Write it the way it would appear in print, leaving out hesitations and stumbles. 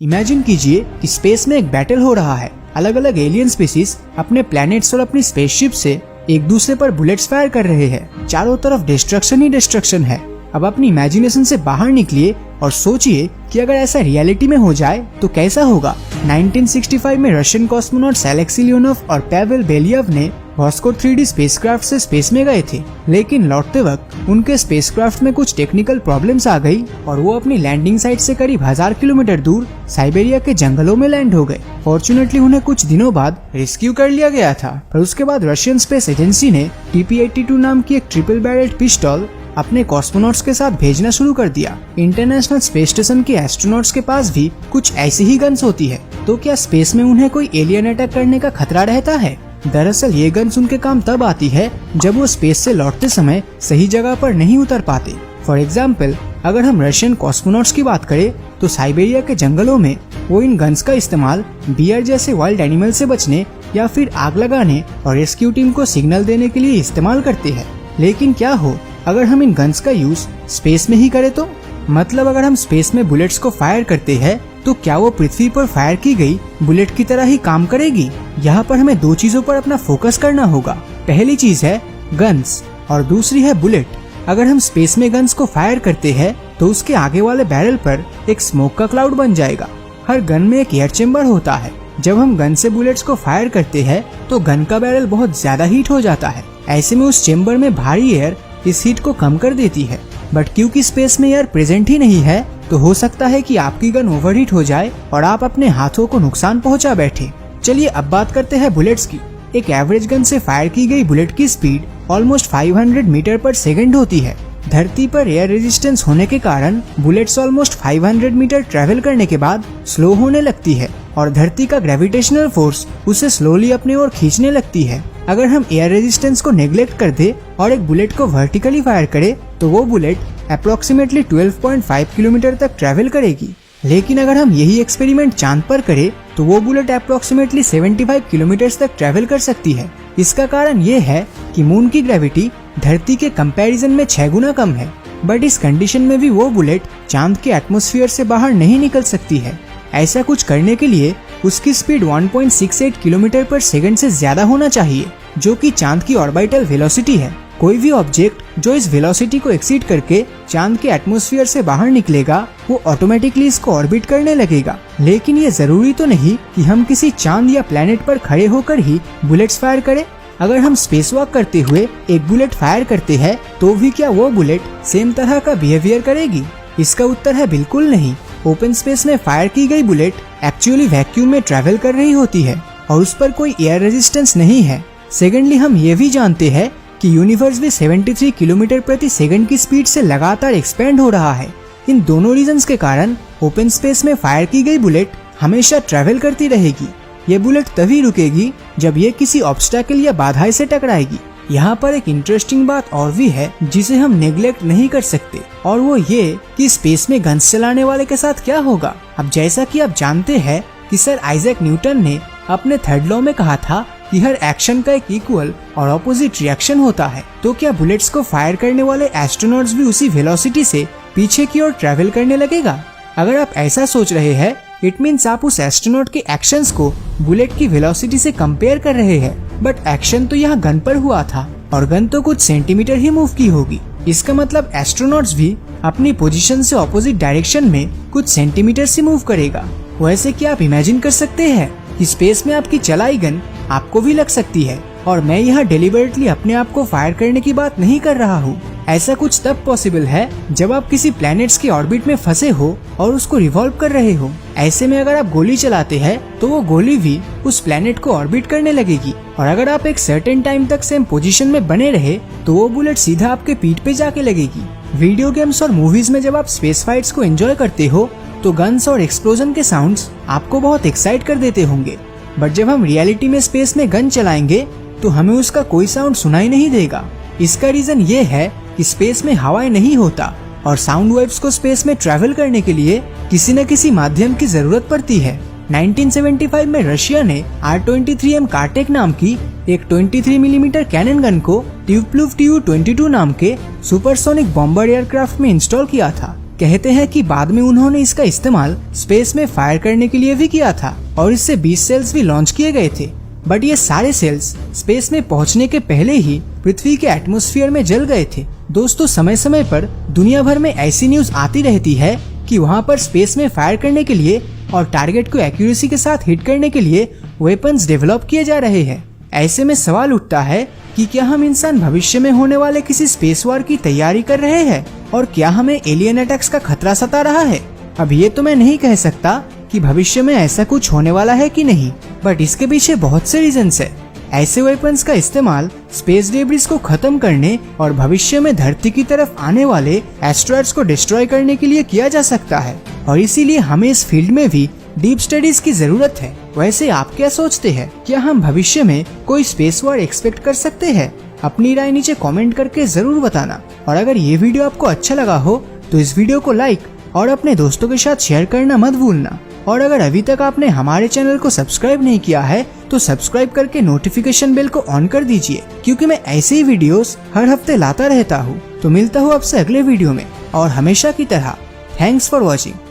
Imagine कीजिए कि space में एक बैटल हो रहा है। अलग अलग एलियन स्पीसीज अपने प्लैनेट्स और अपनी स्पेसशिप से एक दूसरे पर बुलेट्स फायर कर रहे हैं। चारों तरफ डिस्ट्रक्शन ही डिस्ट्रक्शन है। अब अपनी इमेजिनेशन से बाहर निकलिए और सोचिए कि अगर ऐसा रियलिटी में हो जाए तो कैसा होगा। 1965 में रशियन कॉस्मोनॉट्स एलेक्सी लियोनोव और पावेल बेलियव ने वॉस्को 3D स्पेसक्राफ्ट से स्पेस में गए थे, लेकिन लौटते वक्त उनके स्पेसक्राफ्ट में कुछ टेक्निकल प्रॉब्लम्स आ गई और वो अपनी लैंडिंग साइट से करीब 1000 किलोमीटर दूर साइबेरिया के जंगलों में लैंड हो गए। फॉर्चुनेटली उन्हें कुछ दिनों बाद रेस्क्यू कर लिया गया था, पर उसके बाद रशियन स्पेस एजेंसी ने TP-82 नाम की एक ट्रिपल बैरल्ड पिस्टल अपने कॉस्मोनॉट्स के साथ भेजना शुरू कर दिया। इंटरनेशनल स्पेस स्टेशन के एस्ट्रोनॉट्स के पास भी कुछ ऐसी ही गन्स होती है, तो क्या स्पेस में उन्हें कोई एलियन अटैक करने का खतरा रहता है? दरअसल ये गन्स उनके काम तब आती है जब वो स्पेस से लौटते समय सही जगह पर नहीं उतर पाते। फॉर एग्जाम्पल, अगर हम रशियन कॉस्मोनॉट्स की बात करें तो साइबेरिया के जंगलों में वो इन गन्स का इस्तेमाल बियर जैसे वाइल्ड एनिमल से बचने या फिर आग लगाने और रेस्क्यू टीम को सिग्नल देने के लिए इस्तेमाल करते हैं। लेकिन क्या हो अगर हम इन गन्स का यूज स्पेस में ही करें तो? मतलब अगर हम स्पेस में बुलेट्स को फायर करते हैं तो क्या वो पृथ्वी पर फायर की गई बुलेट की तरह ही काम करेगी? यहाँ पर हमें दो चीजों पर अपना फोकस करना होगा। पहली चीज है गन्स और दूसरी है बुलेट। अगर हम स्पेस में गन्स को फायर करते हैं तो उसके आगे वाले बैरल पर एक स्मोक का क्लाउड बन जाएगा। हर गन में एक एयर चेम्बर होता है। जब हम गन से बुलेट्स को फायर करते हैं तो गन का बैरल बहुत ज्यादा हीट हो जाता है। ऐसे में उस चेम्बर में भारी एयर इस हीट को कम कर देती है, बट क्योंकि स्पेस में एयर प्रेजेंट ही नहीं है तो हो सकता है कि आपकी गन ओवरहीट हो जाए और आप अपने हाथों को नुकसान पहुंचा बैठे। चलिए अब बात करते हैं बुलेट्स की। एक एवरेज गन से फायर की गई बुलेट की स्पीड ऑलमोस्ट 500 मीटर पर सेकंड होती है। धरती पर एयर रेजिस्टेंस होने के कारण बुलेट्स ऑलमोस्ट 500 मीटर ट्रेवल करने के बाद स्लो होने लगती है और धरती का ग्रेविटेशनल फोर्स उसे स्लोली अपने ओर खींचने लगती है। अगर हम एयर रेजिस्टेंस को नेग्लेक्ट कर दे और एक बुलेट को वर्टिकली फायर करे तो वो बुलेट अप्रोक्सीमेटली 12.5 किलोमीटर तक ट्रेवल करेगी। लेकिन अगर हम यही एक्सपेरिमेंट चांद पर करें तो वो बुलेट अप्रोक्सीमेटली 75 किलोमीटर तक ट्रेवल कर सकती है। इसका कारण ये है कि मून की ग्रेविटी धरती के कंपैरिजन में 6 गुना कम है, बट इस कंडीशन में भी वो बुलेट चांद के एटमॉस्फेयर से बाहर नहीं निकल सकती है। ऐसा कुछ करने के लिए उसकी स्पीड 1.68 किलोमीटर पर सेकंड से ज्यादा होना चाहिए, जो कि चांद की ऑर्बिटल वेलोसिटी है। कोई भी ऑब्जेक्ट जो इस वेलोसिटी को एक्सीड करके चांद के एटमॉस्फेयर से बाहर निकलेगा वो ऑटोमेटिकली इसको ऑर्बिट करने लगेगा। लेकिन ये जरूरी तो नहीं कि हम किसी चांद या प्लेनेट पर खड़े होकर ही बुलेट्स फायर करें। अगर हम स्पेस वॉक करते हुए एक बुलेट फायर करते हैं तो भी क्या वो बुलेट सेम तरह का बिहेवियर करेगी? इसका उत्तर है बिल्कुल नहीं। ओपन स्पेस में फायर की गई बुलेट एक्चुअली वैक्यूम में ट्रेवल कर रही होती है और उस पर कोई एयर रेजिस्टेंस नहीं है। सेकेंडली, हम ये भी जानते हैं कि यूनिवर्स भी 73 किलोमीटर प्रति सेकंड की स्पीड से लगातार एक्सपेंड हो रहा है। इन दोनों रीजंस के कारण ओपन स्पेस में फायर की गई बुलेट हमेशा ट्रेवल करती रहेगी। ये बुलेट तभी रुकेगी जब ये किसी ऑब्स्टैकल या बाधाएं से टकराएगी। यहाँ पर एक इंटरेस्टिंग बात और भी है जिसे हम नेग्लेक्ट नहीं कर सकते, और वो ये कि स्पेस में गन्स चलाने वाले के साथ क्या होगा। अब जैसा कि आप जानते हैं कि सर आइजैक न्यूटन ने अपने थर्ड लॉ में कहा था कि हर एक्शन का एक इक्वल और ऑपोजिट रिएक्शन होता है, तो क्या बुलेट्स को फायर करने वाले एस्ट्रोनॉट्स भी उसी वेलोसिटी से पीछे की ओर ट्रेवल करने लगेगा? अगर आप ऐसा सोच रहे हैं, इट मीन्स आप उस एस्ट्रोनॉट के एक्शंस को बुलेट की वेलोसिटी से कंपेयर कर रहे हैं, बट एक्शन तो यहाँ गन पर हुआ था और गन तो कुछ सेंटीमीटर ही मूव की होगी। इसका मतलब एस्ट्रोनॉट्स भी अपनी पोजीशन से ऑपोजिट डायरेक्शन में कुछ सेंटीमीटर से मूव करेगा। वैसे क्या आप इमेजिन कर सकते हैं कि स्पेस में आपकी चलाई गन आपको भी लग सकती है? और मैं यहाँ डेलिबरेटली अपने आप को फायर करने की बात नहीं कर रहा हूँ। ऐसा कुछ तब पॉसिबल है जब आप किसी प्लैनेट्स के ऑर्बिट में फंसे हो और उसको रिवॉल्व कर रहे हो। ऐसे में अगर आप गोली चलाते हैं तो वो गोली भी उस प्लैनेट को ऑर्बिट करने लगेगी, और अगर आप एक सर्टेन टाइम तक सेम पोजीशन में बने रहे तो वो बुलेट सीधा आपके पीठ पे जाके लगेगी। वीडियो गेम्स और मूवीज में जब आप स्पेस फाइट्स को एंजॉय करते हो तो गन्स और एक्सप्लोजन के साउंड्स आपको बहुत एक्साइट कर देते होंगे, बट जब हम रियलिटी में स्पेस में गन चलाएंगे तो हमें उसका कोई साउंड सुनाई नहीं देगा। इसका रीजन ये है कि स्पेस में हवाएं नहीं होता और साउंड वेव्स को स्पेस में ट्रैवल करने के लिए किसी न किसी माध्यम की जरूरत पड़ती है। 1975 में रशिया ने R-23M कार्टेक नाम की एक 23 मिलीमीटर कैनन गन को ट्यूप्लुव Tu-22 नाम के सुपरसोनिक बॉम्बर एयरक्राफ्ट में इंस्टॉल किया था। कहते हैं कि बाद में उन्होंने इसका इस्तेमाल स्पेस में फायर करने के लिए भी किया था और इससे 20 सेल्स भी लॉन्च किए गए थे। बट ये सारे सेल्स स्पेस में पहुंचने के पहले ही पृथ्वी के एटमॉस्फेयर में जल गए थे। दोस्तों, समय समय पर दुनिया भर में ऐसी न्यूज आती रहती है कि वहाँ पर स्पेस में फायर करने के लिए और टारगेट को एक्यूरेसी के साथ हिट करने के लिए वेपन्स डेवलप किए जा रहे हैं। ऐसे में सवाल उठता है कि क्या हम इंसान भविष्य में होने वाले किसी स्पेस वॉर की तैयारी कर रहे हैं और क्या हमें एलियन अटैक्स का खतरा सता रहा है। अब ये तो मैं नहीं कह सकता कि भविष्य में ऐसा कुछ होने वाला है कि नहीं, बट इसके पीछे बहुत से रीजंस है। ऐसे वेपन्स का इस्तेमाल स्पेस डेब्रिस को खत्म करने और भविष्य में धरती की तरफ आने वाले एस्ट्रॉइड्स को डिस्ट्रॉय करने के लिए किया जा सकता है और इसीलिए हमें इस फील्ड में भी डीप स्टडीज की जरूरत है। वैसे आप क्या सोचते हैं, क्या हम भविष्य में कोई स्पेस वॉर एक्सपेक्ट कर सकते हैं? अपनी राय नीचे कमेंट करके जरूर बताना। और अगर ये वीडियो आपको अच्छा लगा हो तो इस वीडियो को लाइक और अपने दोस्तों के साथ शेयर करना मत भूलना। और अगर अभी तक आपने हमारे चैनल को सब्सक्राइब नहीं किया है तो सब्सक्राइब करके नोटिफिकेशन बेल को ऑन कर दीजिए, क्योंकि मैं ऐसे ही वीडियोस हर हफ्ते लाता रहता हूँ। तो मिलता हूँ आपसे अगले वीडियो में और हमेशा की तरह थैंक्स फॉर वॉचिंग।